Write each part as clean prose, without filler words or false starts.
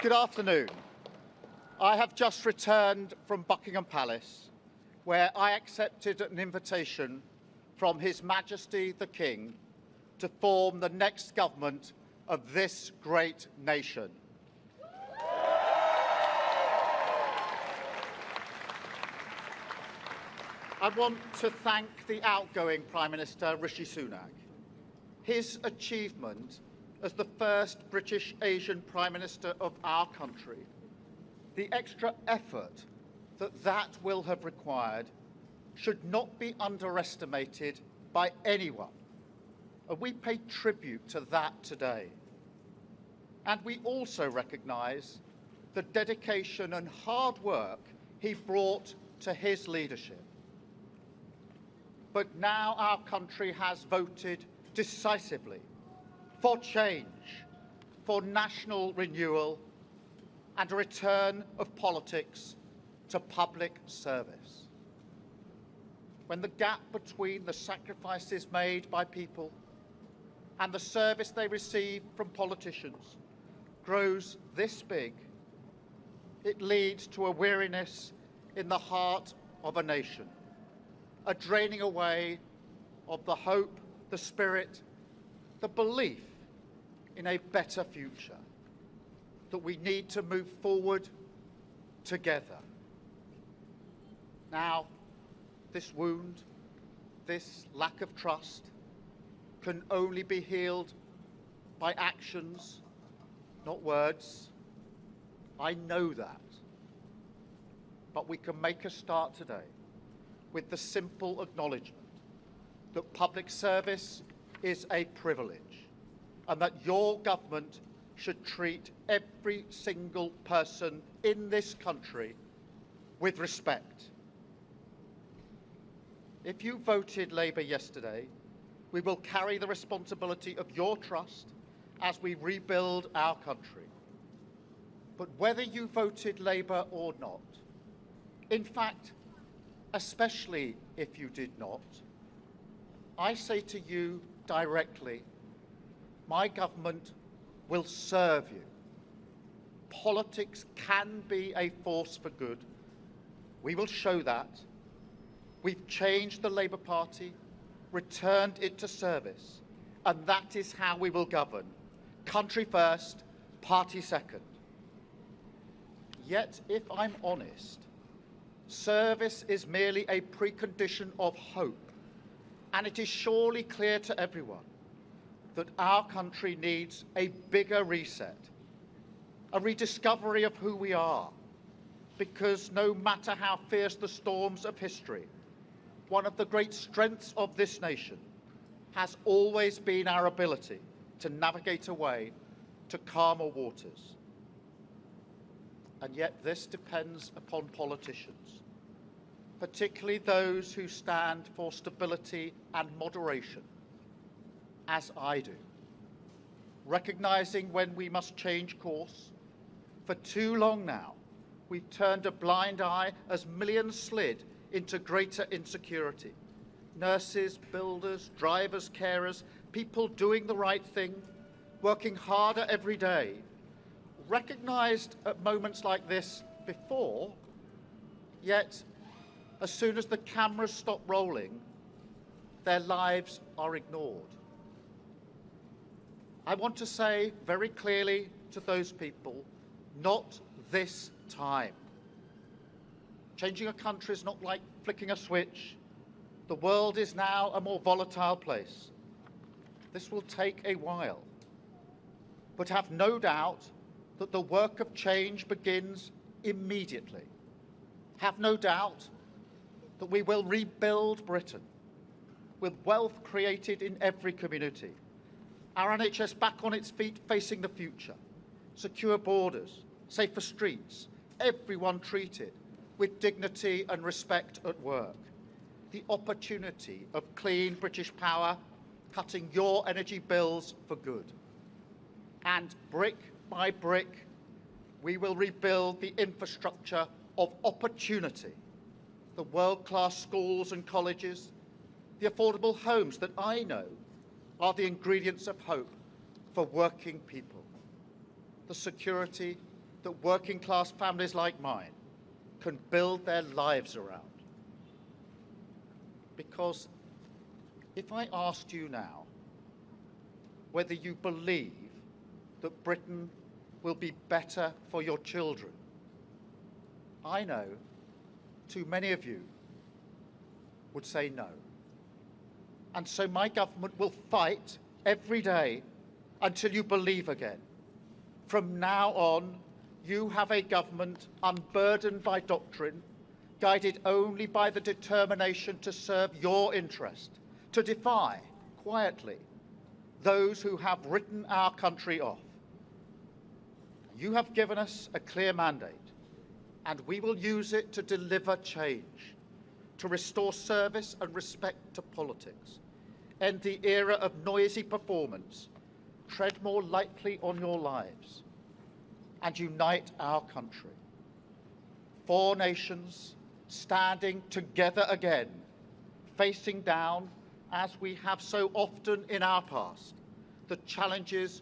Good afternoon. I have just returned from Buckingham Palace, where I accepted an invitation from His Majesty the King to form the next government of this great nation. I want to thank the outgoing Prime Minister, Rishi Sunak. His achievement as the first British Asian Prime Minister of our country, the extra effort that will have required should not be underestimated by anyone. And we pay tribute to that today. And we also recognise the dedication and hard work he brought to his leadership. But now our country has voted decisively for change, for national renewal, and a return of politics to public service. When the gap between the sacrifices made by people and the service they receive from politicians grows this big, it leads to a weariness in the heart of a nation, a draining away of the hope, the spirit, the belief in a better future, that we need to move forward together. Now, this wound, this lack of trust, can only be healed by actions, not words. I know that. But we can make a start today with the simple acknowledgement that public service is a privilege, and that your government should treat every single person in this country with respect. If you voted Labour yesterday, we will carry the responsibility of your trust as we rebuild our country. But whether you voted Labour or not, in fact, especially if you did not, I say to you directly, my government will serve you. Politics can be a force for good. We will show that. We've changed the Labour Party, returned it to service, and that is how we will govern. Country first, party second. Yet, if I'm honest, service is merely a precondition of hope, and it is surely clear to everyone that our country needs a bigger reset, a rediscovery of who we are, because no matter how fierce the storms of history, one of the great strengths of this nation has always been our ability to navigate a way to calmer waters. And yet this depends upon politicians, particularly those who stand for stability and moderation, as I do, recognising when we must change course. For too long now, we've turned a blind eye as millions slid into greater insecurity. Nurses, builders, drivers, carers, people doing the right thing, working harder every day, recognised at moments like this before, yet as soon as the cameras stop rolling, their lives are ignored. I want to say very clearly to those people, not this time. Changing a country is not like flicking a switch. The world is now a more volatile place. This will take a while. But have no doubt that the work of change begins immediately. Have no doubt that we will rebuild Britain with wealth created in every community, our NHS back on its feet facing the future, secure borders, safer streets, everyone treated with dignity and respect at work, the opportunity of clean British power cutting your energy bills for good. And brick by brick, we will rebuild the infrastructure of opportunity, the world-class schools and colleges, the affordable homes that I know are the ingredients of hope for working people, the security that working class families like mine can build their lives around. Because if I asked you now whether you believe that Britain will be better for your children, I know too many of you would say no. And so my government will fight every day until you believe again. From now on, you have a government unburdened by doctrine, guided only by the determination to serve your interest, to defy, quietly, those who have written our country off. You have given us a clear mandate, and we will use it to deliver change, to restore service and respect to politics, end the era of noisy performance, tread more lightly on your lives, and unite our country. 4 nations standing together again, facing down, as we have so often in our past, the challenges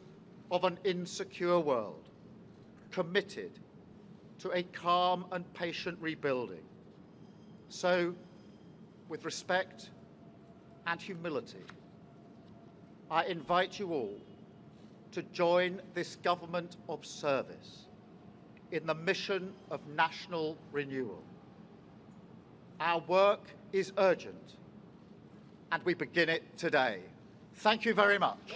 of an insecure world, committed to a calm and patient rebuilding. So, with respect and humility, I invite you all to join this government of service in the mission of national renewal. Our work is urgent, and we begin it today. Thank you very much.